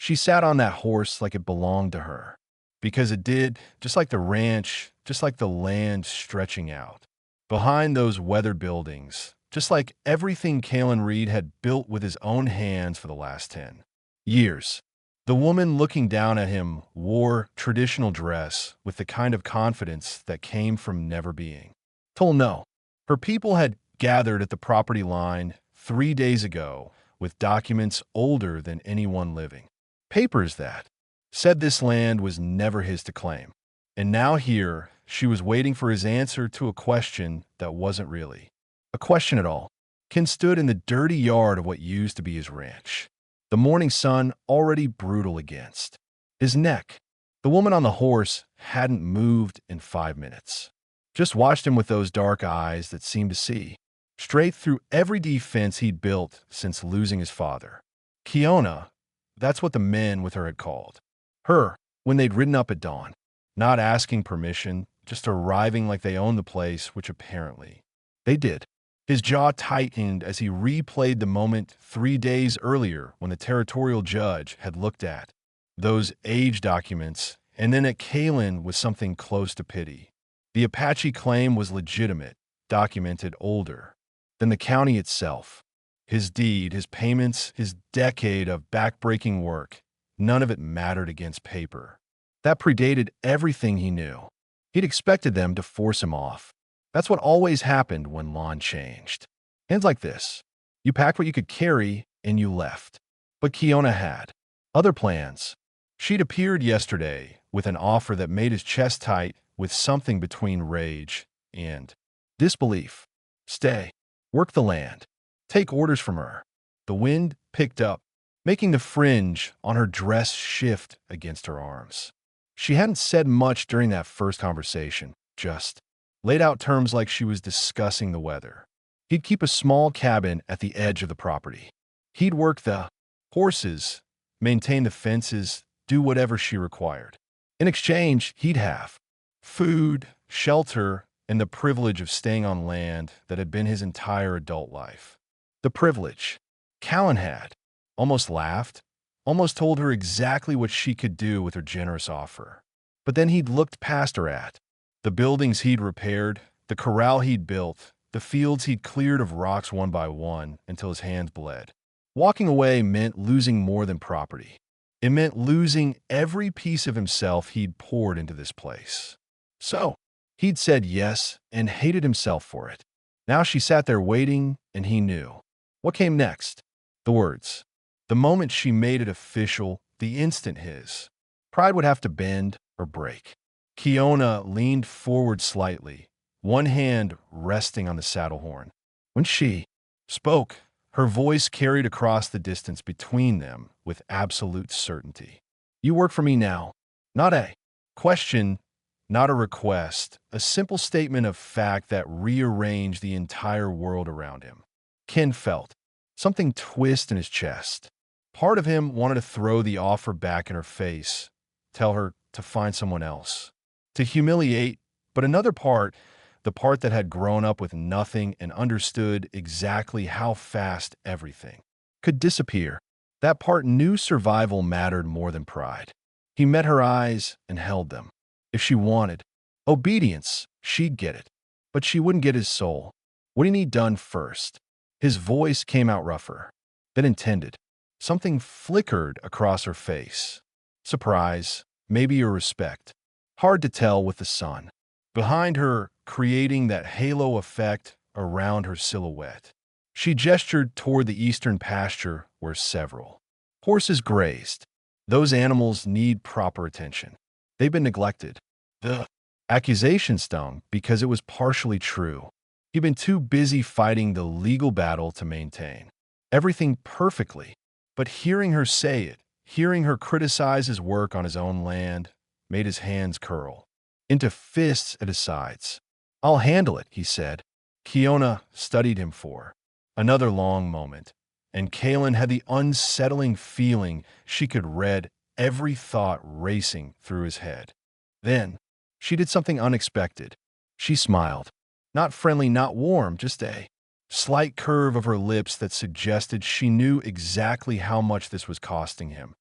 She sat on that horse like it belonged to her. Because it did, just like the ranch, just like the land stretching out. Behind those weathered buildings, just like everything Kalen Reed had built with his own hands for the last 10 years. The woman looking down at him wore traditional dress with the kind of confidence that came from never being told no. Her people had gathered at the property line 3 days ago with documents older than anyone living. Papers that said this land was never his to claim. And now here, she was waiting for his answer to a question that wasn't really a question at all. Ken stood in the dirty yard of what used to be his ranch, the morning sun already brutal against his neck. The woman on the horse hadn't moved in 5 minutes. Just watched him with those dark eyes that seemed to see straight through every defense he'd built since losing his father. Kiona, that's what the men with her had called her when they'd ridden up at dawn, not asking permission, just arriving like they owned the place, which apparently they did. His jaw tightened as he replayed the moment 3 days earlier when the territorial judge had looked at those age documents and then at Kalen with something close to pity. The Apache claim was legitimate, documented older than the county itself. His deed, his payments, his decade of backbreaking work, none of it mattered against paper. That predated everything he knew. He'd expected them to force him off. That's what always happened when lawn changed. Hands like this. You packed what you could carry and you left. But Kiona had other plans. She'd appeared yesterday with an offer that made his chest tight with something between rage and disbelief. Stay. Work the land. Take orders from her. The wind picked up, making the fringe on her dress shift against her arms. She hadn't said much during that first conversation, just laid out terms like she was discussing the weather. He'd keep a small cabin at the edge of the property. He'd work the horses, maintain the fences, do whatever she required. In exchange, he'd have food, shelter, and the privilege of staying on land that had been his entire adult life. The privilege. Callan had almost laughed, almost told her exactly what she could do with her generous offer. But then he'd looked past her at the buildings he'd repaired, the corral he'd built, the fields he'd cleared of rocks one by one until his hands bled. Walking away meant losing more than property. It meant losing every piece of himself he'd poured into this place. So, he'd said yes and hated himself for it. Now she sat there waiting, and he knew. What came next? The words. The moment she made it official, the instant his pride would have to bend or break. Kiona leaned forward slightly, one hand resting on the saddle horn. When she spoke, her voice carried across the distance between them with absolute certainty. You work for me now. Not a question, not a request, a simple statement of fact that rearranged the entire world around him. Ken felt something twist in his chest. Part of him wanted to throw the offer back in her face, tell her to find someone else, to humiliate, but another part, the part that had grown up with nothing and understood exactly how fast everything could disappear. That part knew survival mattered more than pride. He met her eyes and held them. If she wanted obedience, she'd get it. But she wouldn't get his soul. What did he need done first? His voice came out rougher than intended. Something flickered across her face. Surprise, maybe a respect. Hard to tell with the sun behind her, creating that halo effect around her silhouette. She gestured toward the eastern pasture where several horses grazed. Those animals need proper attention. They've been neglected. The accusation stung because it was partially true. He'd been too busy fighting the legal battle to maintain everything perfectly. But hearing her say it, hearing her criticize his work on his own land, made his hands curl into fists at his sides. I'll handle it, he said. Kiona studied him for another long moment, and Kalen had the unsettling feeling she could read every thought racing through his head. Then, she did something unexpected. She smiled. Not friendly, not warm, just a slight curve of her lips that suggested she knew exactly how much this was costing him.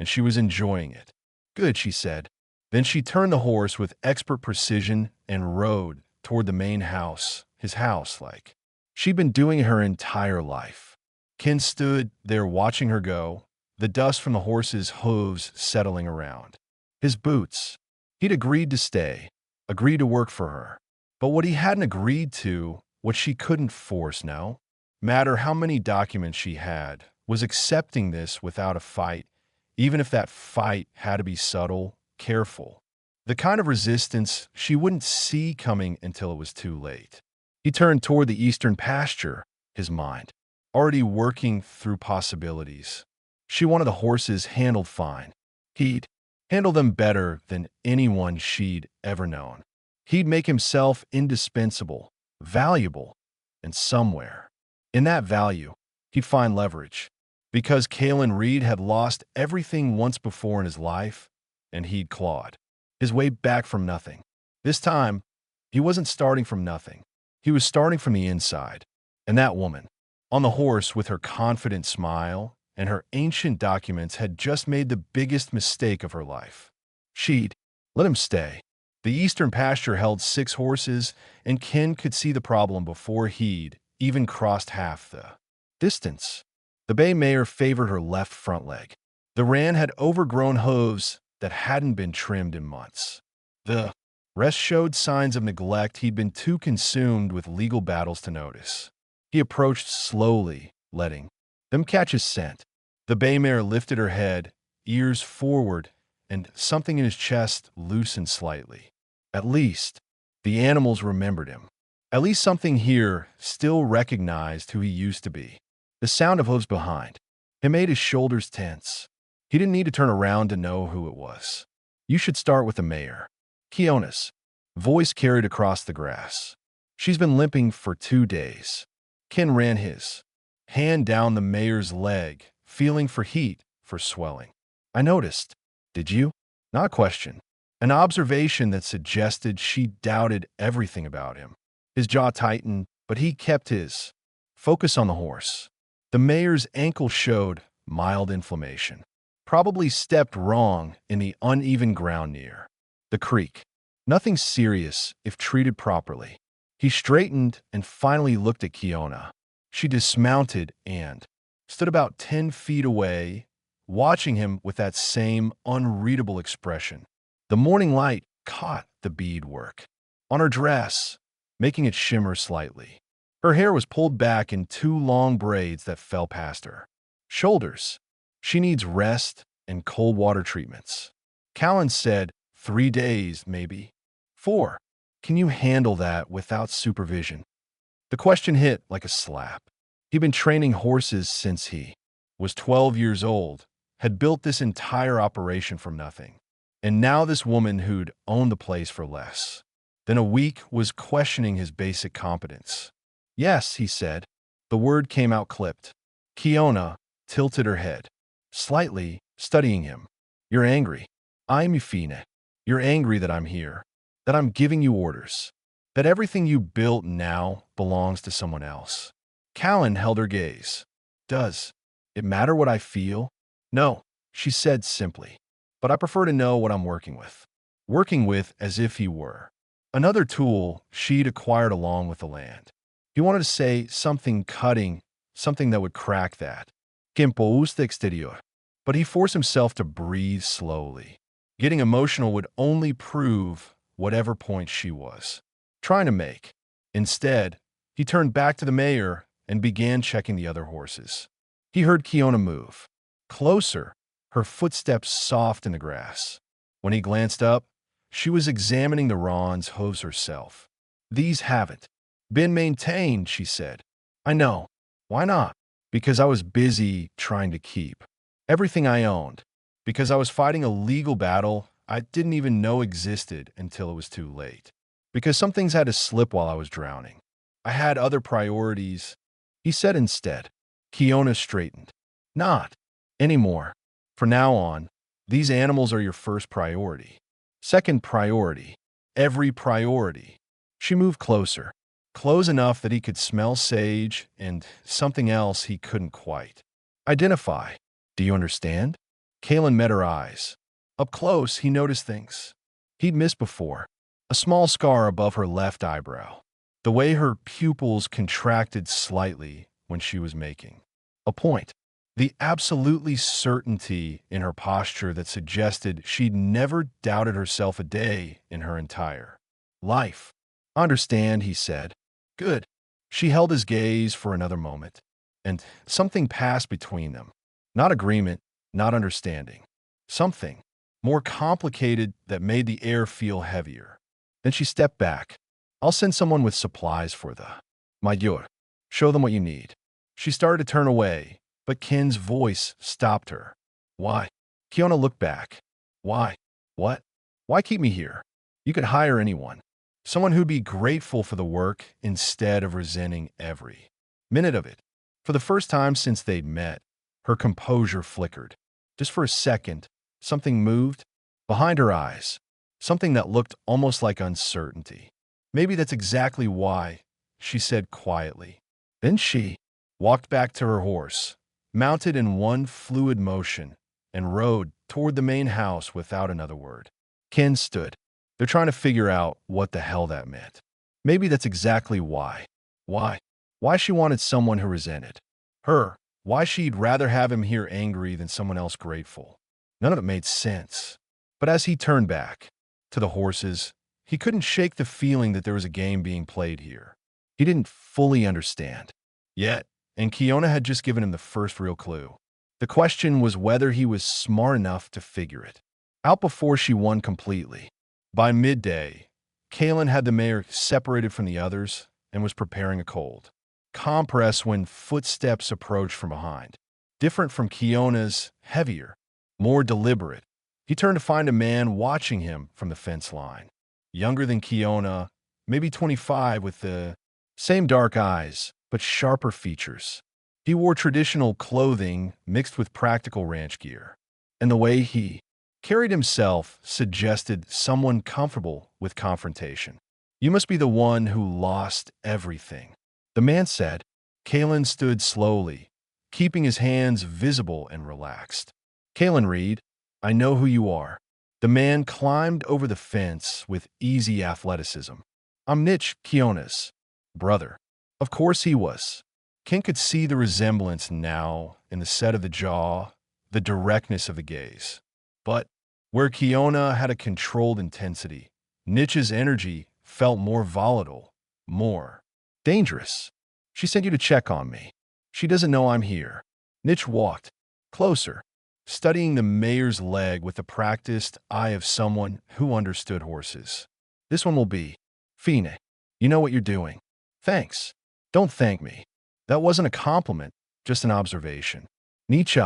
and she was enjoying it. Good, she said. Then she turned the horse with expert precision and rode toward the main house, his house, like she'd been doing her entire life. Ken stood there watching her go, the dust from the horse's hooves settling around. His boots. He'd agreed to stay, agreed to work for her. But what he hadn't agreed to, what she couldn't force, no matter how many documents she had, was accepting this without a fight, even if that fight had to be subtle, careful. The kind of resistance she wouldn't see coming until it was too late. He turned toward the eastern pasture, his mind already working through possibilities. She wanted the horses handled fine. He'd handle them better than anyone she'd ever known. He'd make himself indispensable, valuable, and somewhere. In that value, he'd find leverage. Because Kalen Reed had lost everything once before in his life, and he'd clawed his way back from nothing. This time, he wasn't starting from nothing. He was starting from the inside. And that woman, on the horse with her confident smile and her ancient documents, had just made the biggest mistake of her life. She'd let him stay. The eastern pasture held 6 horses, and Ken could see the problem before he'd even crossed half the distance. The bay mare favored her left front leg. The ran had overgrown hooves that hadn't been trimmed in months. The rest showed signs of neglect he'd been too consumed with legal battles to notice. He approached slowly, letting them catch his scent. The bay mare lifted her head, ears forward, and something in his chest loosened slightly. At least, the animals remembered him. At least something here still recognized who he used to be. The sound of hooves behind. It made his shoulders tense. He didn't need to turn around to know who it was. You should start with the mare. Kiona's voice carried across the grass. She's been limping for 2 days. Ken ran his hand down the mare's leg, feeling for heat, for swelling. I noticed. Did you? Not a question. An observation that suggested she doubted everything about him. His jaw tightened, but he kept his focus on the horse. The mare's ankle showed mild inflammation. Probably stepped wrong in the uneven ground near the creek. Nothing serious if treated properly. He straightened and finally looked at Kiona. She dismounted and stood about 10 feet away, watching him with that same unreadable expression. The morning light caught the beadwork on her dress, making it shimmer slightly. Her hair was pulled back in 2 long braids that fell past her shoulders. She needs rest and cold water treatments. Callan said 3 days, maybe 4. Can you handle that without supervision? The question hit like a slap. He'd been training horses since he was 12 years old, had built this entire operation from nothing. And now this woman who'd owned the place for less than a week was questioning his basic competence. Yes, he said. The word came out clipped. Kiona tilted her head, slightly, studying him. You're angry. I'm Euphine. You're angry that I'm here, that I'm giving you orders, that everything you built now belongs to someone else. Callan held her gaze. Does it matter what I feel? No, she said simply. But I prefer to know what I'm working with. Working with as if he were another tool she'd acquired along with the land. He wanted to say something cutting, something that would crack that. Quimpo usted exterior. But he forced himself to breathe slowly. Getting emotional would only prove whatever point she was trying to make. Instead, he turned back to the mayor and began checking the other horses. He heard Kiona move. Closer, her footsteps soft in the grass. When he glanced up, she was examining the Ron's hooves herself. These haven't been maintained, she said. I know. Why not? Because I was busy trying to keep everything I owned. Because I was fighting a legal battle I didn't even know existed until it was too late. Because some things had to slip while I was drowning. I had other priorities, he said instead. Kiona straightened. Not anymore. From now on, these animals are your first priority. Second priority. Every priority. She moved closer. Close enough that he could smell sage and something else he couldn't quite identify. Do you understand? Kalen met her eyes. Up close, he noticed things he'd missed before. A small scar above her left eyebrow. The way her pupils contracted slightly when she was making a point. The absolutely certainty in her posture that suggested she'd never doubted herself a day in her entire life. Understand, he said. Good. She held his gaze for another moment, and something passed between them. Not agreement, not understanding. Something more complicated that made the air feel heavier. Then she stepped back. I'll send someone with supplies for the mayor. Show them what you need. She started to turn away, but Ken's voice stopped her. Why? Kiona looked back. Why? What? Why keep me here? You could hire anyone. Someone who'd be grateful for the work instead of resenting every minute of it. For the first time since they'd met, her composure flickered. Just for a second, something moved behind her eyes, something that looked almost like uncertainty. Maybe that's exactly why, she said quietly. Then she walked back to her horse, mounted in one fluid motion, and rode toward the main house without another word. Ken stood. They're trying to figure out what the hell that meant. Maybe that's exactly why. Why? Why she wanted someone who resented her. Why she'd rather have him here angry than someone else grateful. None of it made sense. But as he turned back to the horses, he couldn't shake the feeling that there was a game being played here. He didn't fully understand yet, and Kiona had just given him the first real clue. The question was whether he was smart enough to figure it out before she won completely. By midday, Kalen had the mayor separated from the others and was preparing a cold compress when footsteps approached from behind. Different from Kiona's, heavier, more deliberate. He turned to find a man watching him from the fence line. Younger than Kiona, maybe 25, with the same dark eyes, but sharper features. He wore traditional clothing mixed with practical ranch gear, and the way he carried himself suggested someone comfortable with confrontation. You must be the one who lost everything, the man said. Kalen stood slowly, keeping his hands visible and relaxed. Kalen Reed, I know who you are. The man climbed over the fence with easy athleticism. I'm Nitch, Kiona's brother. Of course he was. Ken could see the resemblance now in the set of the jaw, the directness of the gaze. But where Kiona had a controlled intensity, Nitch's energy felt more volatile, more dangerous. She sent you to check on me. She doesn't know I'm here. Nitch walked closer, studying the mayor's leg with the practiced eye of someone who understood horses. This one will be Fine. You know what you're doing. Thanks. Don't thank me. That wasn't a compliment, just an observation. Nietzsche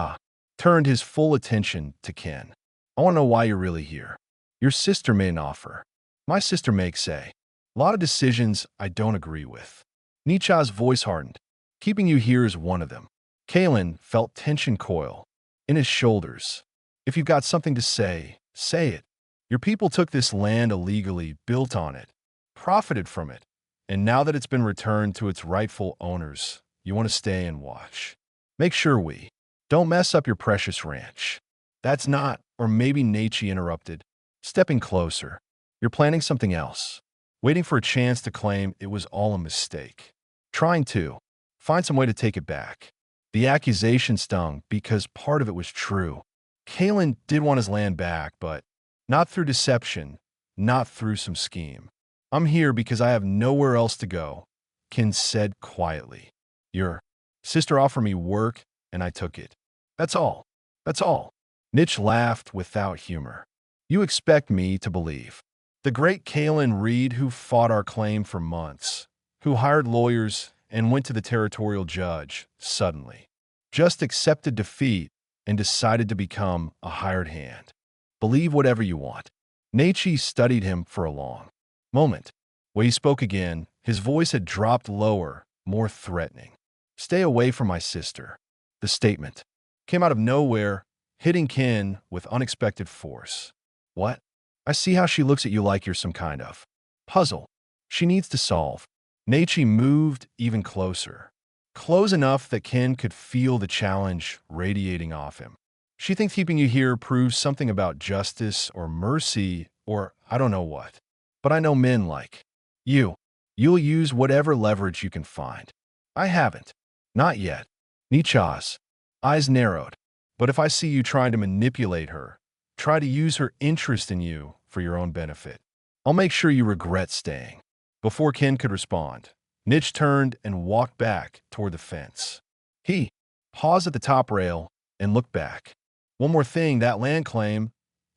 turned his full attention to Ken. I want to know why you're really here. Your sister made an offer. My sister makes a lot of decisions I don't agree with. Nietzsche's voice hardened. Keeping you here is one of them. Kalen felt tension coil in his shoulders. If you've got something to say, say it. Your people took this land illegally, built on it, profited from it, and now that it's been returned to its rightful owners, you want to stay and watch. Make sure we don't mess up your precious ranch. That's not, or maybe Nietzsche interrupted, stepping closer. You're planning something else, waiting for a chance to claim it was all a mistake. Trying to find some way to take it back. The accusation stung because part of it was true. Kalen did want his land back, but not through deception, not through some scheme. I'm here because I have nowhere else to go, Ken said quietly. Your sister offered me work, and I took it. That's all. That's all. Nitch laughed without humor. You expect me to believe. The great Kalen Reed, who fought our claim for months, who hired lawyers and went to the territorial judge, suddenly just accepted defeat and decided to become a hired hand. Believe whatever you want. Nietzsche studied him for a long moment. When he spoke again, his voice had dropped lower, more threatening. Stay away from my sister. The statement came out of nowhere, hitting Ken with unexpected force. What? I see how she looks at you like you're some kind of puzzle she needs to solve. Nietzsche moved even closer, close enough that Ken could feel the challenge radiating off him. She thinks keeping you here proves something about justice or mercy or I don't know what. But I know men like you. You'll use whatever leverage you can find. I haven't. Not yet. Nicha's eyes narrowed. But if I see you trying to manipulate her, try to use her interest in you for your own benefit, I'll make sure you regret staying. Before Ken could respond, Nitch turned and walked back toward the fence. He paused at the top rail and looked back. One more thing, that land claim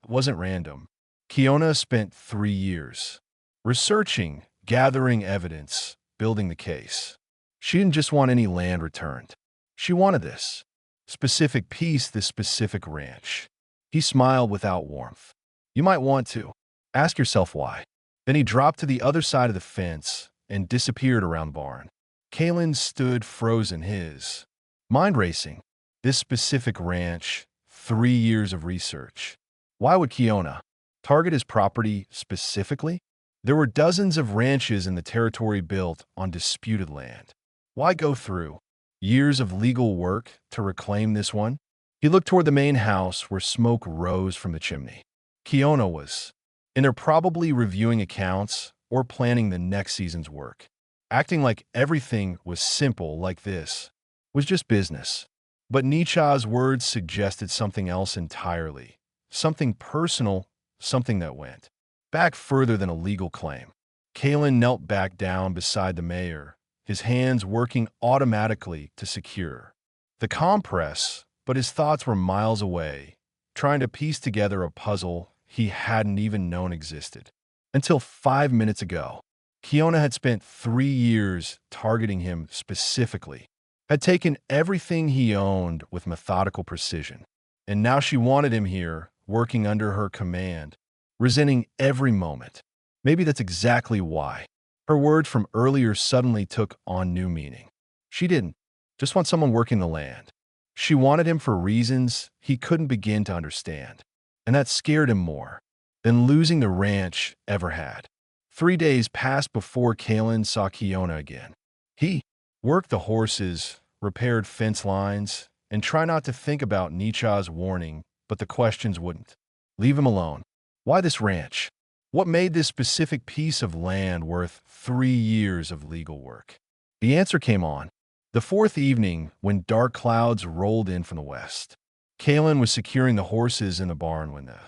wasn't random. Kiona spent 3 years researching, gathering evidence, building the case. She didn't just want any land returned. She wanted this specific piece, this specific ranch. He smiled without warmth. You might want to. Ask yourself why. Then he dropped to the other side of the fence and disappeared around the barn. Kalen stood frozen, his mind racing. This specific ranch, 3 years of research. Why would Kiona target his property specifically? There were dozens of ranches in the territory built on disputed land. Why go through years of legal work to reclaim this one? He looked toward the main house where smoke rose from the chimney. Kiona was in there, probably reviewing accounts or planning the next season's work. Acting like everything was simple like this was just business. But Nietzsche's words suggested something else entirely. Something personal, something that went back further than a legal claim. Kalen knelt back down beside the mayor, his hands working automatically to secure the compress, but his thoughts were miles away, trying to piece together a puzzle he hadn't even known existed. Until 5 minutes ago, Kiona had spent 3 years targeting him specifically, had taken everything he owned with methodical precision, and now she wanted him here, working under her command, resenting every moment. Maybe that's exactly why her words from earlier suddenly took on new meaning. She didn't just want someone working the land. She wanted him for reasons he couldn't begin to understand, and that scared him more than losing the ranch ever had. 3 days passed before Kalen saw Kiona again. He worked the horses, repaired fence lines, and tried not to think about Nietzsche's warning, but the questions wouldn't leave him alone. Why this ranch? What made this specific piece of land worth 3 years of legal work? The answer came on the 4th evening when dark clouds rolled in from the west. Kalen was securing the horses in the barn when the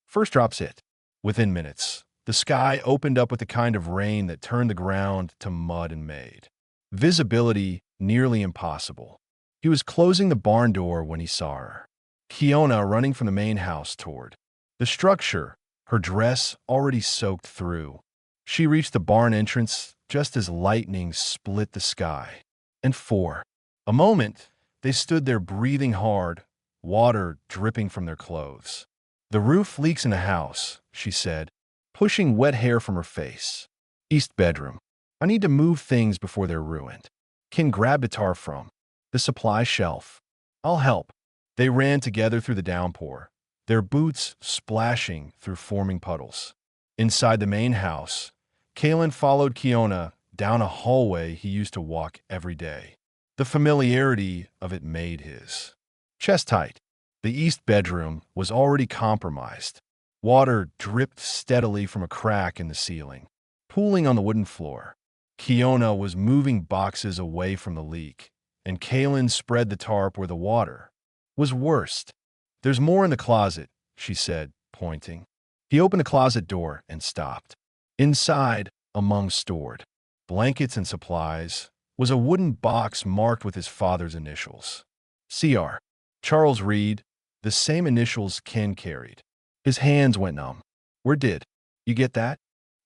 first drops hit. Within minutes, the sky opened up with the kind of rain that turned the ground to mud and made visibility nearly impossible. He was closing the barn door when he saw her. Kiona running from the main house toward the structure, her dress already soaked through. She reached the barn entrance just as lightning split the sky. And for a moment, they stood there breathing hard, water dripping from their clothes. The roof leaks in the house, she said, pushing wet hair from her face. East bedroom. I need to move things before they're ruined. Ken grabbed a tarp from the supply shelf. I'll help. They ran together through the downpour, their boots splashing through forming puddles. Inside the main house, Kalen followed Kiona down a hallway he used to walk every day. The familiarity of it made his chest tight. The east bedroom was already compromised. Water dripped steadily from a crack in the ceiling, pooling on the wooden floor. Kiona was moving boxes away from the leak, and Kalen spread the tarp where the water was worst. There's more in the closet, she said, pointing. He opened the closet door and stopped. Inside, among stored blankets and supplies, was a wooden box marked with his father's initials. CR. Charles Reed, the same initials Ken carried. His hands went numb. Where did you get that?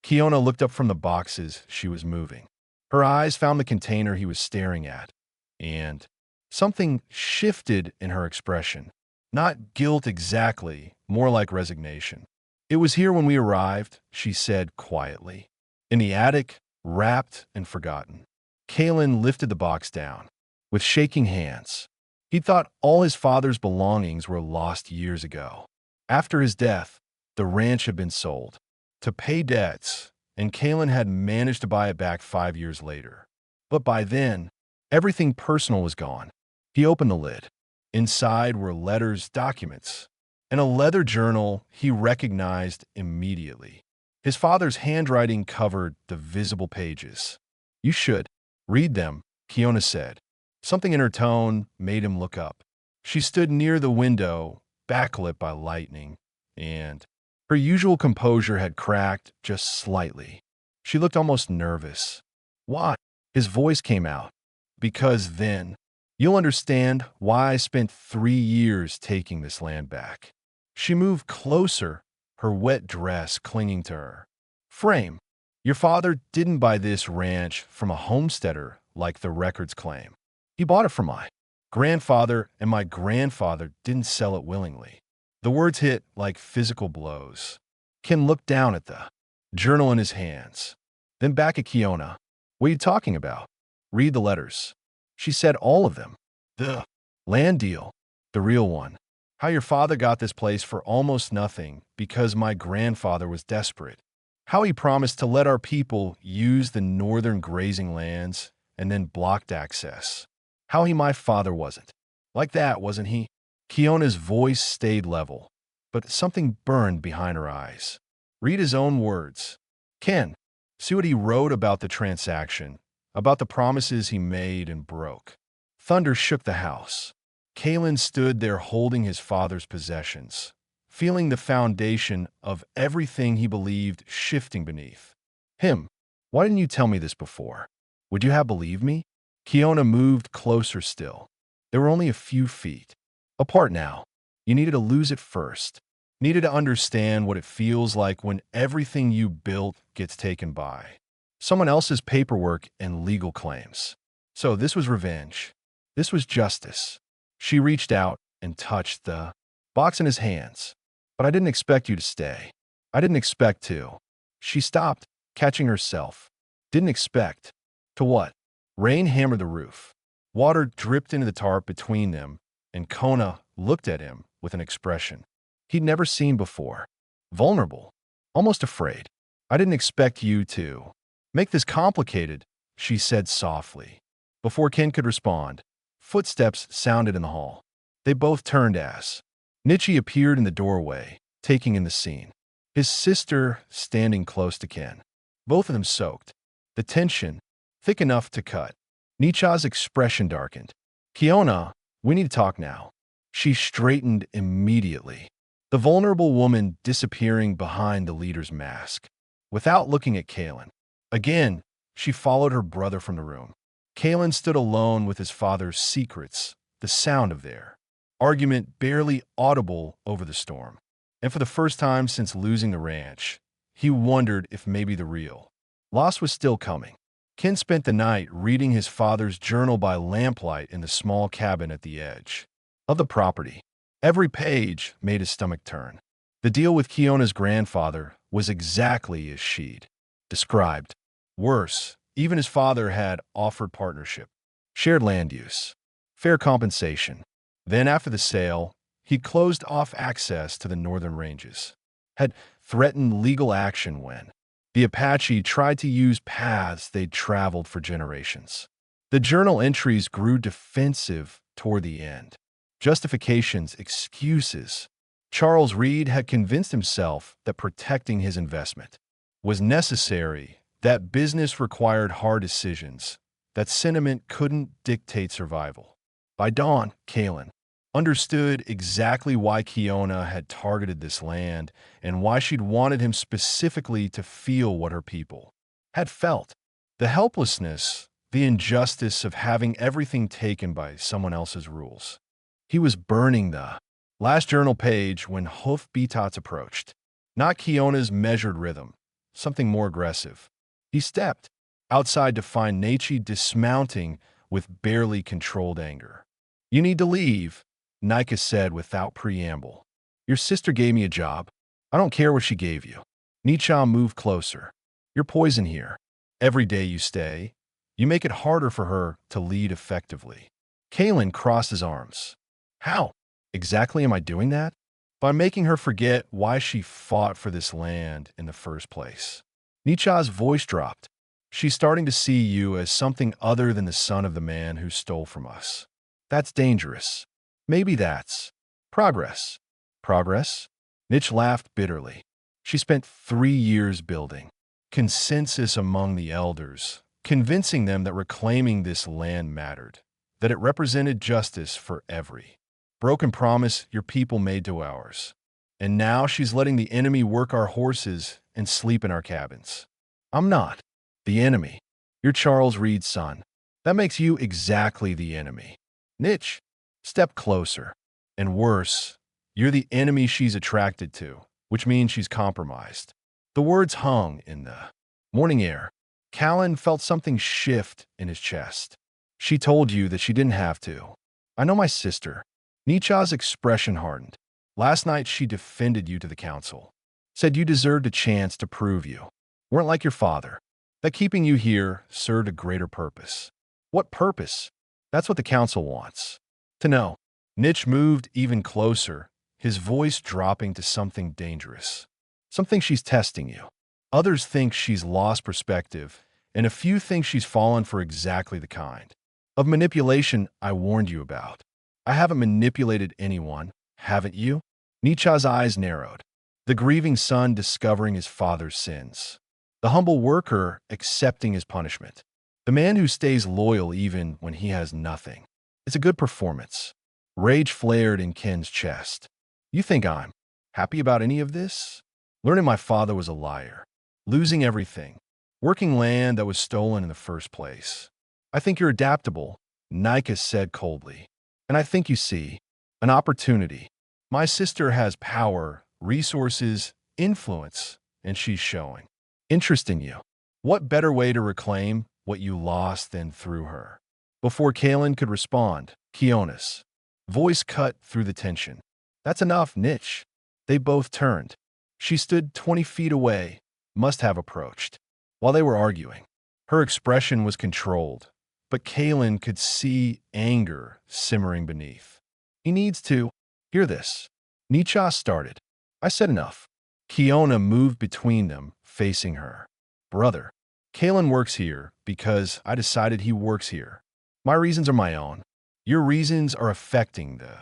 Kiona looked up from the boxes she was moving. Her eyes found the container he was staring at, and something shifted in her expression. Not guilt exactly, more like resignation. It was here when we arrived, she said quietly. In the attic, wrapped and forgotten. Kalen lifted the box down with shaking hands. He thought all his father's belongings were lost years ago. After his death, the ranch had been sold to pay debts, and Kalen had managed to buy it back 5 years later. But by then, everything personal was gone. He opened the lid. Inside were letters, documents, and a leather journal he recognized immediately. His father's handwriting covered the visible pages. "You should read them," Kiona said. Something in her tone made him look up. She stood near the window, backlit by lightning, and her usual composure had cracked just slightly. She looked almost nervous. "Why?" His voice came out. "Because then you'll understand why I spent 3 years taking this land back." She moved closer, her wet dress clinging to her. "Frame, your father didn't buy this ranch from a homesteader like the records claim. He bought it from my grandfather, and my grandfather didn't sell it willingly." The words hit like physical blows. Ken looked down at the journal in his hands, then back at Kiona. "What are you talking about?" "Read the letters." She said all of them. "The land deal, the real one. How your father got this place for almost nothing because my grandfather was desperate. How he promised to let our people use the northern grazing lands and then blocked access. How my father wasn't. Like that, wasn't he?" Kiona's voice stayed level, but something burned behind her eyes. "Read his own words. Ken, see what he wrote about the transaction, about the promises he made and broke." Thunder shook the house. Kalen stood there holding his father's possessions, feeling the foundation of everything he believed shifting beneath him. "Why didn't you tell me this before? Would you have believed me?" Kiona moved closer still. They were only a few feet apart now. "You needed to lose it first. Needed to understand what it feels like when everything you built gets taken by someone else's paperwork and legal claims. So this was revenge. This was justice." She reached out and touched the box in his hands. "But I didn't expect you to stay. I didn't expect to." She stopped, catching herself. Didn't expect. To what? Rain hammered the roof. Water dripped into the tarp between them, and Kona looked at him with an expression he'd never seen before. Vulnerable. Almost afraid. "I didn't expect you to make this complicated," she said softly. Before Ken could respond, footsteps sounded in the hall. They both turned as Nietzsche appeared in the doorway, taking in the scene. His sister standing close to Ken. Both of them soaked. The tension, thick enough to cut. Nietzsche's expression darkened. "Kiona, we need to talk now." She straightened immediately, the vulnerable woman disappearing behind the leader's mask. Without looking at Kalen. Again, she followed her brother from the room. Kalen stood alone with his father's secrets, the sound of their argument barely audible over the storm. And for the first time since losing the ranch, he wondered if maybe the real loss was still coming. Ken spent the night reading his father's journal by lamplight in the small cabin at the edge of the property. Every page made his stomach turn. The deal with Kiona's grandfather was exactly as she'd described. Worse, even his father had offered partnership, shared land use, fair compensation. Then after the sale, he'd closed off access to the northern ranges, had threatened legal action when the Apache tried to use paths they'd traveled for generations. The journal entries grew defensive toward the end. Justifications, excuses. Charles Reed had convinced himself that protecting his investment was necessary, that business required hard decisions, that sentiment couldn't dictate survival. By dawn, Kalen understood exactly why Kiona had targeted this land and why she'd wanted him specifically to feel what her people had felt. The helplessness, the injustice of having everything taken by someone else's rules. He was burning the last journal page when hoofbeats approached. Not Kiona's measured rhythm, something more aggressive. He stepped outside to find Nietzsche dismounting with barely controlled anger. "You need to leave," Nika said without preamble. "Your sister gave me a job. I don't care what she gave you." Nietzsche moved closer. "You're poison here. Every day you stay, you make it harder for her to lead effectively." Kalen crossed his arms. "How exactly am I doing that?" "By making her forget why she fought for this land in the first place." Nietzsche's voice dropped. "She's starting to see you as something other than the son of the man who stole from us. That's dangerous." Maybe that's progress. Progress? Nitch laughed bitterly. She spent 3 years building consensus among the elders, convincing them that reclaiming this land mattered, that it represented justice for every broken promise your people made to ours. And now she's letting the enemy work our horses and sleep in our cabins. I'm not the enemy. You're Charles Reed's son. That makes you exactly the enemy. Nitch, step closer. And worse, you're the enemy she's attracted to, which means she's compromised. The words hung in the morning air. Callan felt something shift in his chest. She told you that she didn't have to. I know my sister. Nietzsche's expression hardened. Last night she defended you to the council. Said you deserved a chance to prove you weren't like your father. That keeping you here served a greater purpose. What purpose? That's what the council wants to know. Nitch moved even closer, his voice dropping to something dangerous. Something she's testing you. Others think she's lost perspective, and a few think she's fallen for exactly the kind of manipulation I warned you about. I haven't manipulated anyone, haven't you? Nietzsche's eyes narrowed. The grieving son discovering his father's sins. The humble worker accepting his punishment. The man who stays loyal even when he has nothing. It's a good performance. Rage flared in Ken's chest. You think I'm happy about any of this? Learning my father was a liar. Losing everything. Working land that was stolen in the first place. I think you're adaptable, Nika said coldly. And I think you see an opportunity. My sister has power, resources, influence, and she's showing interest in you. What better way to reclaim what you lost than through her? Before Callan could respond, Kiona's voice cut through the tension. That's enough, Nitch. They both turned. She stood 20 feet away, must have approached. While they were arguing, her expression was controlled, but Callan could see anger simmering beneath. He needs to hear this. Nietzsche started. I said enough. Kiona moved between them, facing her. Brother, Callan works here because I decided he works here. My reasons are my own. Your reasons are affecting the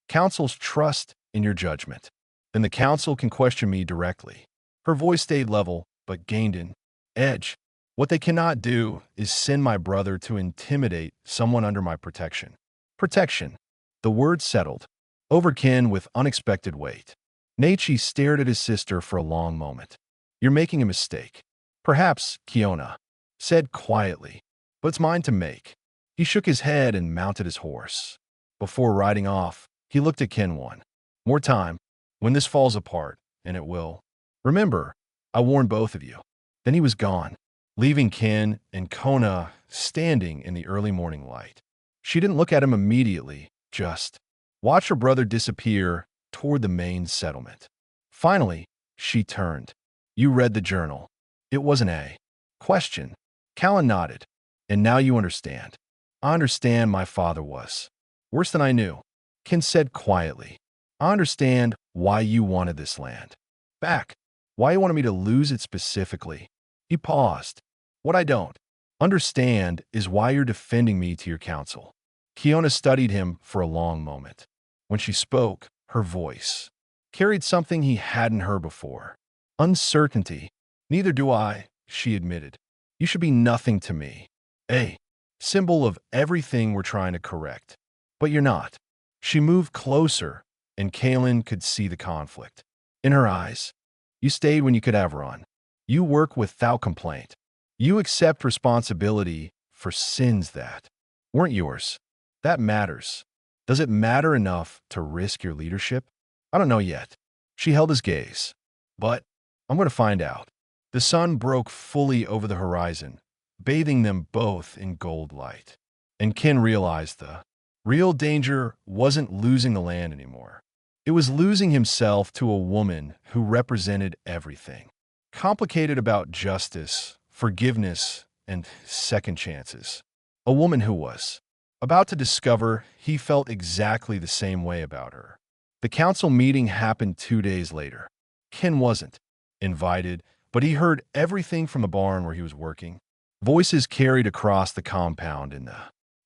council's trust in your judgment. Then the council can question me directly. Her voice stayed level, but gained in edge. What they cannot do is send my brother to intimidate someone under my protection. Protection. The word settled. Over Ken with unexpected weight. Naichi stared at his sister for a long moment. You're making a mistake. Perhaps, Kiona said quietly, but it's mine to make. He shook his head and mounted his horse. Before riding off, he looked at Ken one more time. When this falls apart, and it will, remember, I warned both of you. Then he was gone, leaving Ken and Kona standing in the early morning light. She didn't look at him immediately, just watched her brother disappear toward the main settlement. Finally, she turned. You read the journal. It wasn't a question. Callan nodded. And now you understand. I understand my father was worse than I knew. Ken said quietly. I understand why you wanted this land back. Why you wanted me to lose it specifically. He paused. What I don't understand is why you're defending me to your council. Kiona studied him for a long moment. When she spoke, her voice carried something he hadn't heard before. Uncertainty. Neither do I, she admitted. You should be nothing to me. A symbol of everything we're trying to correct. But you're not. She moved closer, and Callan could see the conflict. In her eyes, you stayed when you could have run. You work without complaint. You accept responsibility for sins that weren't yours. That matters. Does it matter enough to risk your leadership? I don't know yet. She held his gaze. But I'm going to find out. The sun broke fully over the horizon, bathing them both in gold light. And Ken realized the real danger wasn't losing the land anymore. It was losing himself to a woman who represented everything. Complicated about justice, forgiveness, and second chances. A woman who was about to discover he felt exactly the same way about her. The council meeting happened 2 days later. Ken wasn't invited, but he heard everything from the barn where he was working. Voices carried across the compound in the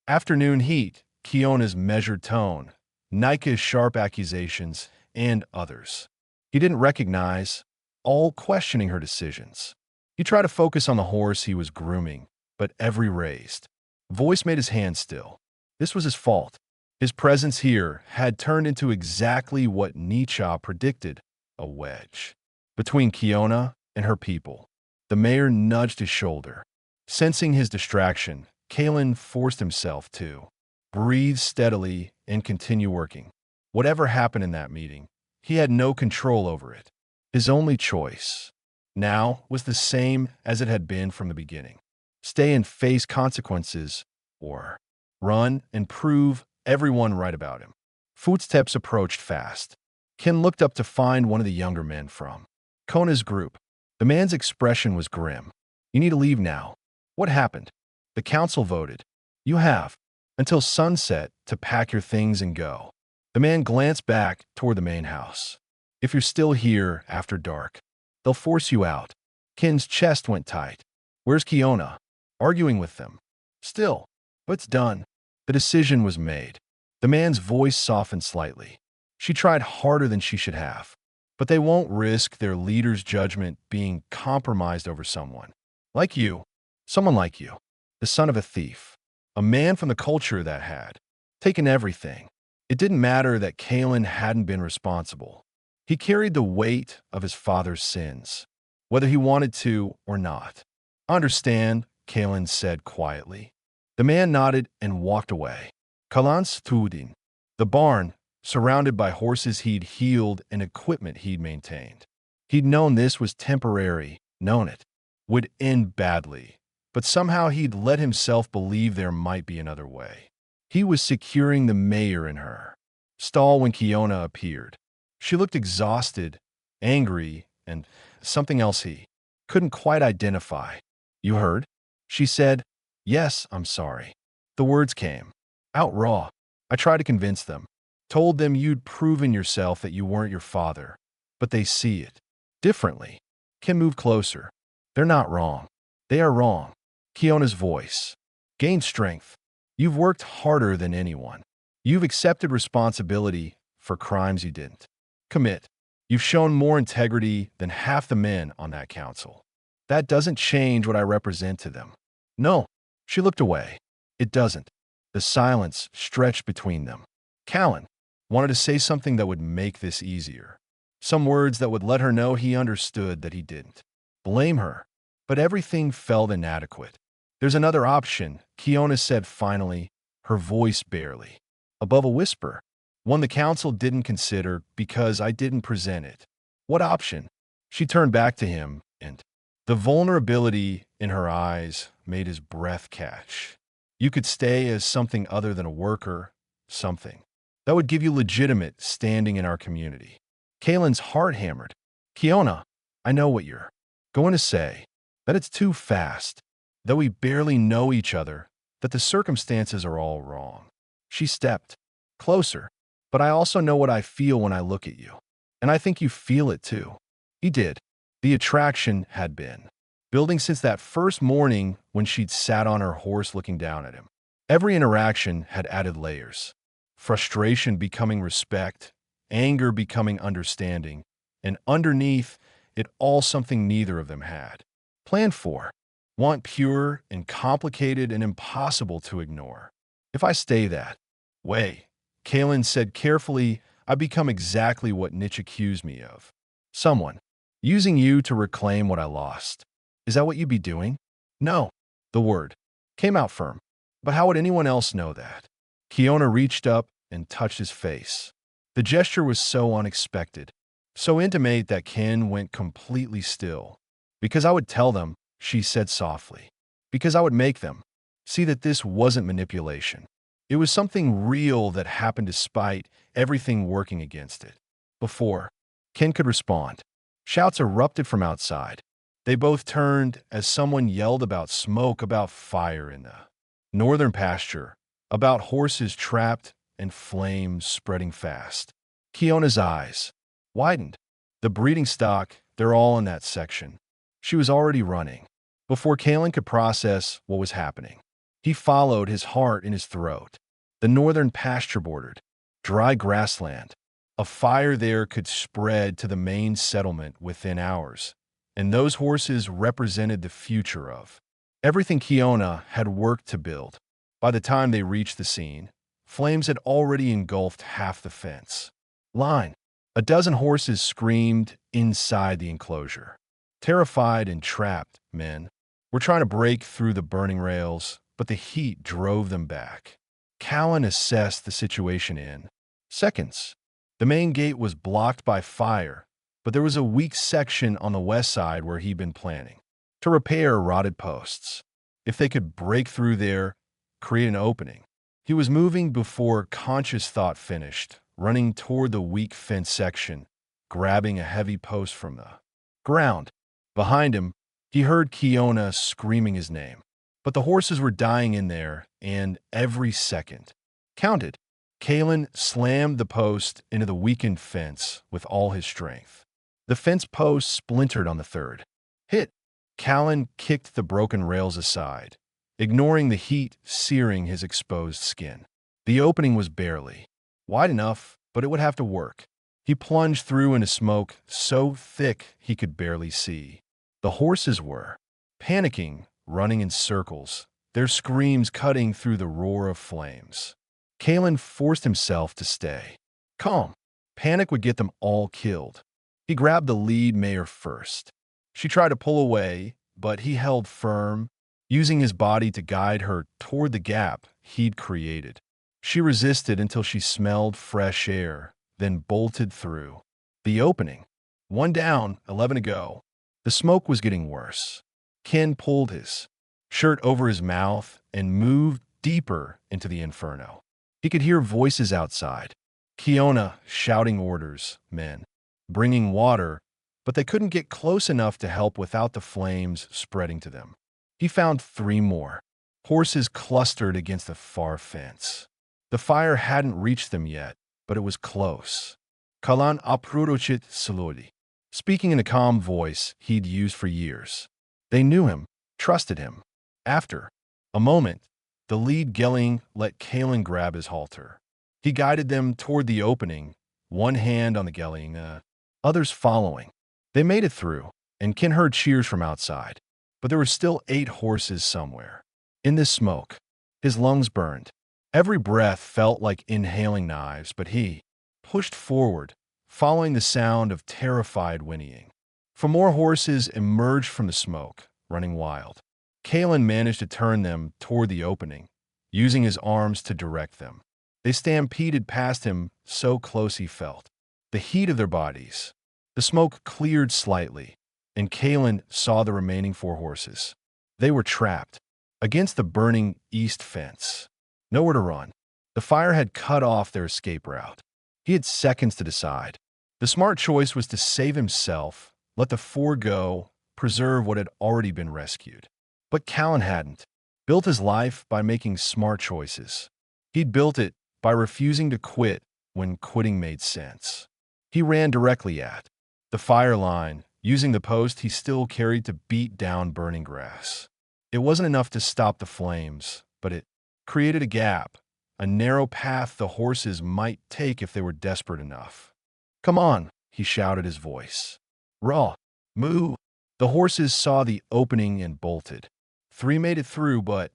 afternoon heat. Kiona's measured tone, Nika's sharp accusations, and others he didn't recognize, all questioning her decisions. He tried to focus on the horse he was grooming, but every raised voice made his hand still. This was his fault. His presence here had turned into exactly what Nietzsche predicted, a wedge between Kiona and her people. The mayor nudged his shoulder. Sensing his distraction, Kalen forced himself to breathe steadily and continue working. Whatever happened in that meeting, he had no control over it. His only choice now was the same as it had been from the beginning. Stay and face consequences, or run and prove everyone right about him. Footsteps approached fast. Ken looked up to find one of the younger men from Kona's group. The man's expression was grim. You need to leave now. What happened? The council voted. You have until sunset to pack your things and go. The man glanced back toward the main house. If you're still here after dark, they'll force you out. Ken's chest went tight. Where's Kiona? Arguing with them. Still, but it's done. The decision was made. The man's voice softened slightly. She tried harder than she should have, but they won't risk their leader's judgment being compromised over someone. Like you. Someone like you. The son of a thief. A man from the culture that had taken everything. It didn't matter that Kalen hadn't been responsible. He carried the weight of his father's sins, whether he wanted to or not. Understand, Kalen said quietly. The man nodded and walked away. Kalan stood in the barn, surrounded by horses he'd healed and equipment he'd maintained. He'd known this was temporary, known it would end badly, but somehow he'd let himself believe there might be another way. He was securing the mayor in her stall when Kiona appeared. She looked exhausted, angry, and something else he couldn't quite identify. You heard? She said. Yes, I'm sorry. The words came out raw. I tried to convince them. Told them you'd proven yourself that you weren't your father, but they see it differently. Ken moved closer. They're not wrong. They are wrong. Kiona's voice gained strength. You've worked harder than anyone. You've accepted responsibility for crimes you didn't commit. You've shown more integrity than half the men on that council. That doesn't change what I represent to them. No. She looked away. It doesn't. The silence stretched between them. Callan wanted to say something that would make this easier. Some words that would let her know he understood that he didn't blame her. But everything felt inadequate. There's another option, Kiona said finally, her voice barely above a whisper. One the council didn't consider because I didn't present it. What option? She turned back to him, and the vulnerability in her eyes made his breath catch. You could stay as something other than a worker, something that would give you legitimate standing in our community. Kalen's heart hammered. Kiona, I know what you're going to say, that it's too fast, that we barely know each other, that the circumstances are all wrong. She stepped closer. But I also know what I feel when I look at you. And I think you feel it too. He did. The attraction had been building since that first morning when she'd sat on her horse looking down at him. Every interaction had added layers. Frustration becoming respect, anger becoming understanding, and underneath it all something neither of them had planned for. Want pure and complicated and impossible to ignore. If I stay that way, Kalen said carefully, I become exactly what Nietzsche accused me of. Someone using you to reclaim what I lost. Is that what you'd be doing? No. The word came out firm. But how would anyone else know that? Kiona reached up and touched his face. The gesture was so unexpected, so intimate that Ken went completely still. Because I would tell them, she said softly. Because I would make them see that this wasn't manipulation. It was something real that happened despite everything working against it. Before Ken could respond, shouts erupted from outside. They both turned as someone yelled about smoke, about fire in the northern pasture, about horses trapped and flames spreading fast. Kiona's eyes widened. The breeding stock, they're all in that section. She was already running. Before Kalen could process what was happening, he followed his heart in his throat. The northern pasture-bordered dry grassland. A fire there could spread to the main settlement within hours, and those horses represented the future of everything Kiona had worked to build. By the time they reached the scene, flames had already engulfed half the fence line. A dozen horses screamed inside the enclosure. Terrified and trapped men were trying to break through the burning rails, but the heat drove them back. Callan assessed the situation in seconds. The main gate was blocked by fire, but there was a weak section on the west side where he'd been planning to repair rotted posts. If they could break through there, create an opening. He was moving before conscious thought finished, running toward the weak fence section, grabbing a heavy post from the ground. Behind him, he heard Kiona screaming his name. But the horses were dying in there, and every second counted. Kalen slammed the post into the weakened fence with all his strength. The fence post splintered on the third hit. Callan kicked the broken rails aside, ignoring the heat searing his exposed skin. The opening was barely wide enough, but it would have to work. He plunged through into smoke so thick he could barely see. The horses were panicking, running in circles, their screams cutting through the roar of flames. Kalen forced himself to stay calm. Panic would get them all killed. He grabbed the lead mare first. She tried to pull away, but he held firm, using his body to guide her toward the gap he'd created. She resisted until she smelled fresh air, then bolted through the opening. 1 down, 11 to go. The smoke was getting worse. Ken pulled his shirt over his mouth and moved deeper into the inferno. He could hear voices outside. Kiona shouting orders, men bringing water, but they couldn't get close enough to help without the flames spreading to them. He found 3 more. Horses clustered against the far fence. The fire hadn't reached them yet, but it was close. Kalan aprurochit slowly, speaking in a calm voice he'd used for years. They knew him, trusted him. After a moment, the lead geling let Kalen grab his halter. He guided them toward the opening, one hand on the geling, others following. They made it through, and Ken heard cheers from outside. But there were still 8 horses somewhere. In this smoke, his lungs burned. Every breath felt like inhaling knives, but he pushed forward, following the sound of terrified whinnying. 4 more horses emerged from the smoke, running wild. Kalen managed to turn them toward the opening, using his arms to direct them. They stampeded past him so close he felt the heat of their bodies. The smoke cleared slightly, and Kalen saw the remaining 4 horses. They were trapped against the burning east fence. Nowhere to run. The fire had cut off their escape route. He had seconds to decide. The smart choice was to save himself, let the 4 go, preserve what had already been rescued. But Callan hadn't built his life by making smart choices. He'd built it by refusing to quit when quitting made sense. He ran directly at the fire line, using the post he still carried to beat down burning grass. It wasn't enough to stop the flames, but it created a gap, a narrow path the horses might take if they were desperate enough. "Come on," he shouted his voice. "Raw, moo." The horses saw the opening and bolted. 3 made it through, but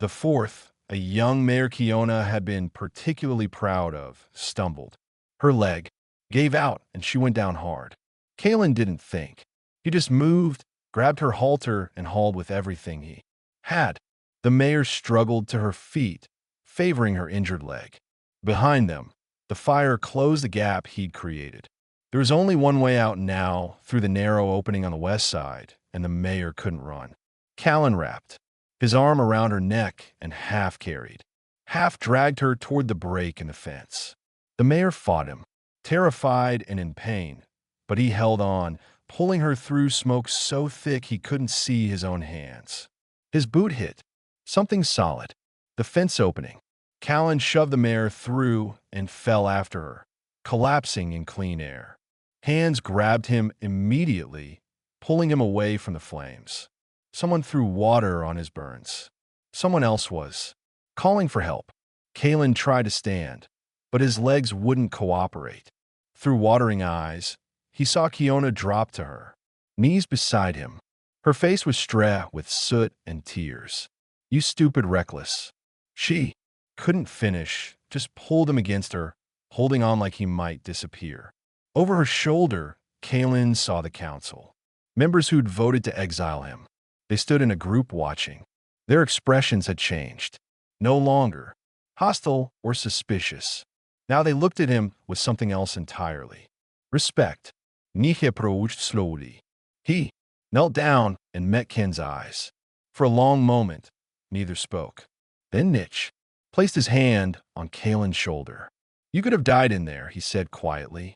the 4th, a young mare Kiona had been particularly proud of, stumbled. Her leg gave out and she went down hard. Kalen didn't think. He just moved, grabbed her halter, and hauled with everything he had. The mare struggled to her feet, favoring her injured leg. Behind them, the fire closed the gap he'd created. There was only one way out now, through the narrow opening on the west side, and the mare couldn't run. Callan wrapped his arm around her neck and half carried, half dragged her toward the break in the fence. The mare fought him, terrified and in pain, but he held on, pulling her through smoke so thick he couldn't see his own hands. His boot hit something solid, the fence opening. Callan shoved the mare through and fell after her, collapsing in clean air. Hands grabbed him immediately, pulling him away from the flames. Someone threw water on his burns. Someone else was calling for help. Kalen tried to stand, but his legs wouldn't cooperate. Through watering eyes, he saw Kiona drop to her knees beside him. Her face was streaked with soot and tears. "You stupid reckless." She couldn't finish, just pulled him against her, holding on like he might disappear. Over her shoulder, Kaylin saw the council. Members who'd voted to exile him. They stood in a group watching. Their expressions had changed. No longer hostile or suspicious. Now they looked at him with something else entirely. Respect. Nietzsche approached slowly. He knelt down and met Ken's eyes. For a long moment, neither spoke. Then Nietzsche placed his hand on Kaylin's shoulder. "You could have died in there," he said quietly.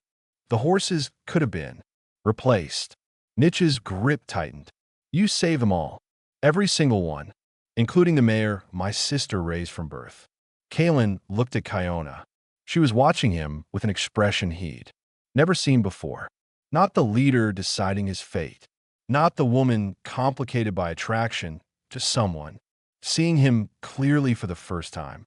"The horses could have been replaced." Nietzsche's grip tightened. "You save them all. Every single one, including the mayor my sister raised from birth." Kaylin looked at Kiona. She was watching him with an expression he'd never seen before. Not the leader deciding his fate. Not the woman complicated by attraction, just someone seeing him clearly for the first time.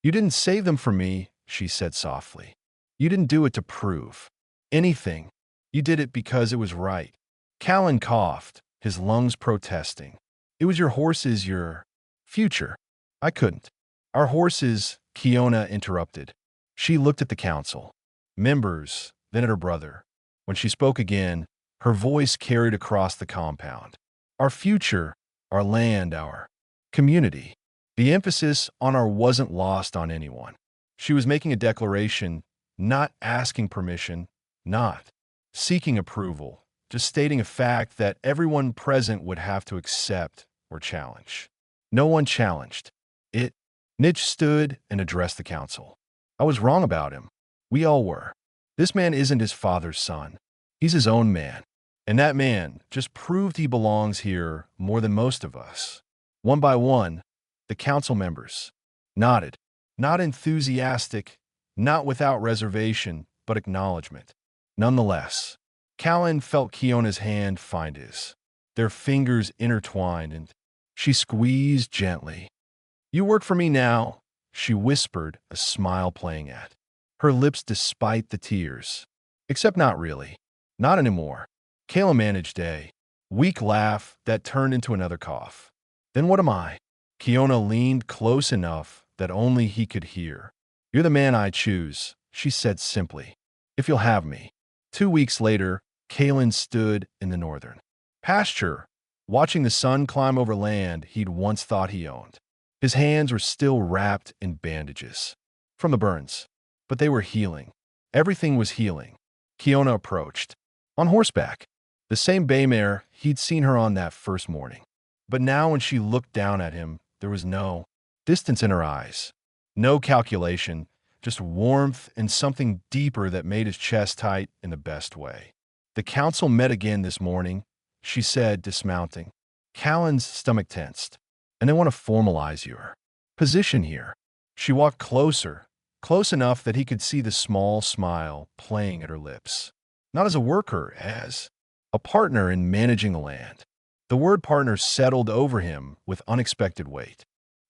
"You didn't save them for me," she said softly. "You didn't do it to prove anything. You did it because it was right." Callan coughed, his lungs protesting. "It was your horses, your future." "I couldn't." "Our horses," Kiona interrupted. She looked at the council members, then at her brother. When she spoke again, her voice carried across the compound. "Our future, our land, our community." The emphasis on our wasn't lost on anyone. She was making a declaration, not asking permission, not seeking approval, just stating a fact that everyone present would have to accept or challenge. No one challenged it. Nietzsche stood and addressed the council. "I was wrong about him. We all were. This man isn't his father's son. He's his own man. And that man just proved he belongs here more than most of us." One by one, the council members nodded, not enthusiastic, not without reservation, but acknowledgement. Nonetheless, Callan felt Kiona's hand find his. Their fingers intertwined, and she squeezed gently. "You work for me now," she whispered, a smile playing at her lips despite the tears. "Except not really. Not anymore." Kayla managed a weak laugh that turned into another cough. "Then what am I?" Kiona leaned close enough that only he could hear. "You're the man I choose," she said simply. "If you'll have me." 2 weeks later, Kaylin stood in the northern pasture, watching the sun climb over land he'd once thought he owned. His hands were still wrapped in bandages from the burns, but they were healing. Everything was healing. Kiona approached, on horseback, the same bay mare he'd seen her on that first morning. But now when she looked down at him, there was no distance in her eyes, no calculation, just warmth and something deeper that made his chest tight in the best way. "The council met again this morning," she said, dismounting. Callan's stomach tensed. "And they want to formalize your position here." She walked closer, close enough that he could see the small smile playing at her lips. "Not as a worker, as a partner in managing the land." The word partner settled over him with unexpected weight.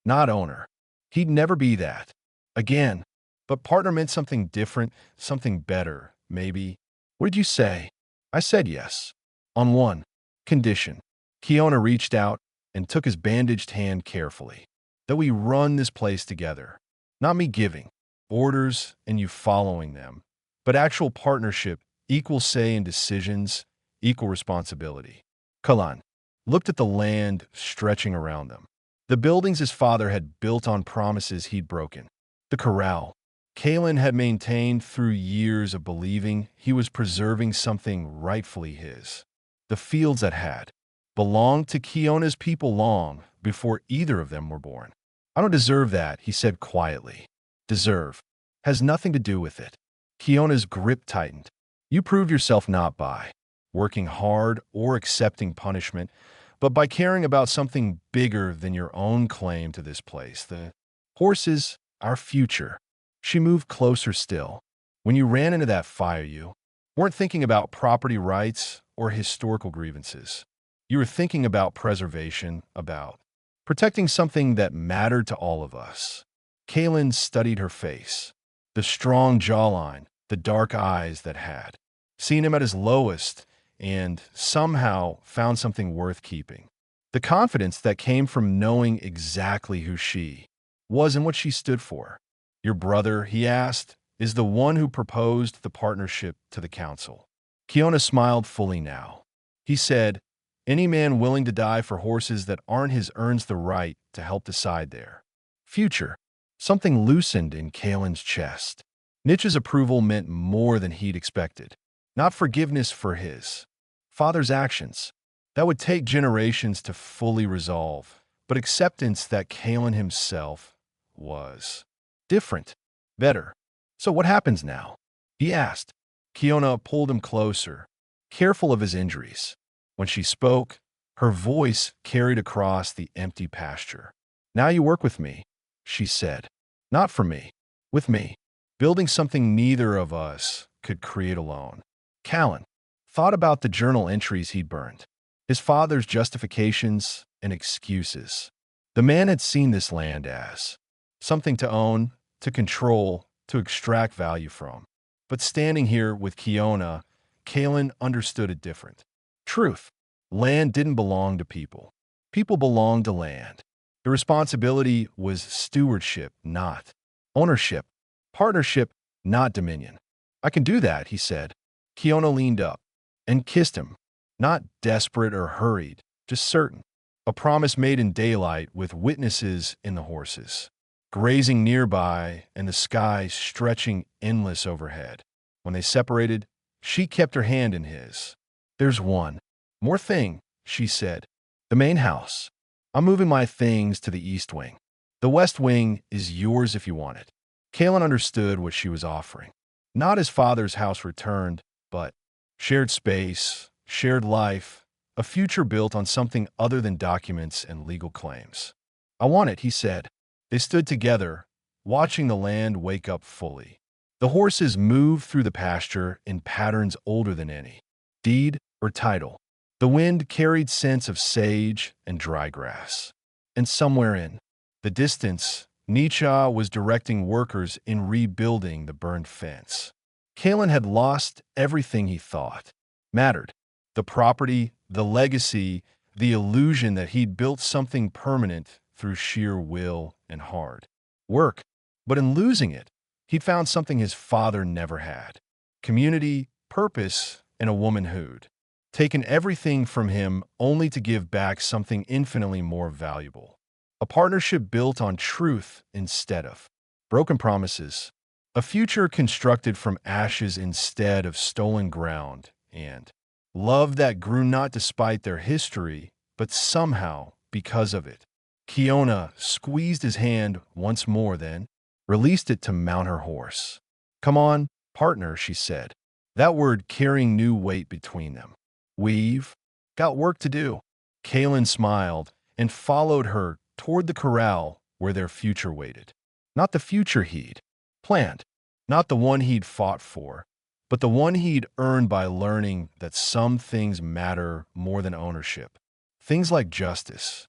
Not owner. He'd never be that. Again. But partner meant something different, something better, maybe. "What did you say?" "I said yes. On one condition." Kiona reached out and took his bandaged hand carefully. "That we run this place together. Not me giving orders and you following them, but actual partnership, equal say in decisions, equal responsibility." Kalan looked at the land stretching around them. The buildings his father had built on promises he'd broken. The corral Kalen had maintained through years of believing he was preserving something rightfully his. The fields that had belonged to Kiona's people long before either of them were born. "I don't deserve that," he said quietly. "Deserve has nothing to do with it." Kiona's grip tightened. "You prove yourself not by working hard or accepting punishment, but by caring about something bigger than your own claim to this place. The horses, our future." She moved closer still. "When you ran into that fire, you weren't thinking about property rights or historical grievances. You were thinking about preservation, about protecting something that mattered to all of us." Kaylin studied her face. The strong jawline, the dark eyes that had seen him at his lowest and somehow found something worth keeping. The confidence that came from knowing exactly who she was and what she stood for. Your brother, he asked, is the one who proposed the partnership to the council. Kiona smiled fully now. He said, any man willing to die for horses that aren't his earns the right to help decide their future. Something loosened in Kalen's chest. Nietzsche's approval meant more than he'd expected. Not forgiveness for his father's actions. That would take generations to fully resolve, but acceptance that Kalen himself was different, better. So what happens now? He asked. Kiona pulled him closer, careful of his injuries. When she spoke, her voice carried across the empty pasture. Now you work with me, she said. Not for me, with me. Building something neither of us could create alone. Callan thought about the journal entries he'd burned, his father's justifications and excuses. The man had seen this land as something to own, to control, to extract value from. But standing here with Kiona, Kalen understood it different. Truth. Land didn't belong to people. People belonged to land. The responsibility was stewardship, not ownership. Partnership, not dominion. I can do that, he said. Kiona leaned up and kissed him, not desperate or hurried, just certain. A promise made in daylight with witnesses in the horses, grazing nearby and the sky stretching endless overhead. When they separated, she kept her hand in his. There's one more thing, she said. The main house. I'm moving my things to the east wing. The west wing is yours if you want it. Kalen understood what she was offering. Not his father's house returned, but shared space, shared life, a future built on something other than documents and legal claims. I want it, he said. They stood together, watching the land wake up fully. The horses moved through the pasture in patterns older than any deed or title. The wind carried scents of sage and dry grass. And somewhere in the distance, Nietzsche was directing workers in rebuilding the burned fence. Kalen had lost everything he thought mattered. The property, the legacy, the illusion that he'd built something permanent through sheer will and hard work. But in losing it, he'd found something his father never had. Community, purpose, and a womanhood. Taken everything from him only to give back something infinitely more valuable. A partnership built on truth instead of broken promises. A future constructed from ashes instead of stolen ground. And love that grew not despite their history, but somehow because of it. Kiona squeezed his hand once more then, released it to mount her horse. Come on, partner, she said, that word carrying new weight between them. We've got work to do. Kalen smiled and followed her toward the corral where their future waited. Not the future he'd planned, not the one he'd fought for, but the one he'd earned by learning that some things matter more than ownership. Things like justice,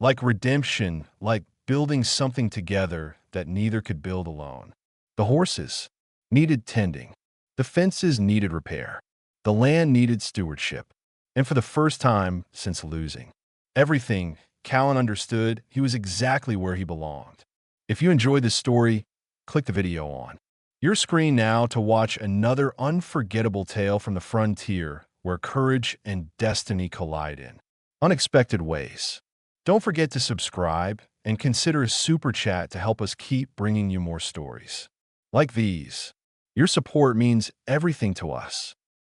like redemption, like building something together that neither could build alone. The horses needed tending. The fences needed repair. The land needed stewardship. And for the first time since losing everything, Callan understood he was exactly where he belonged. If you enjoyed this story, click the video on your screen now to watch another unforgettable tale from the frontier where courage and destiny collide in unexpected ways. Don't forget to subscribe and consider a super chat to help us keep bringing you more stories like these. Your support means everything to us.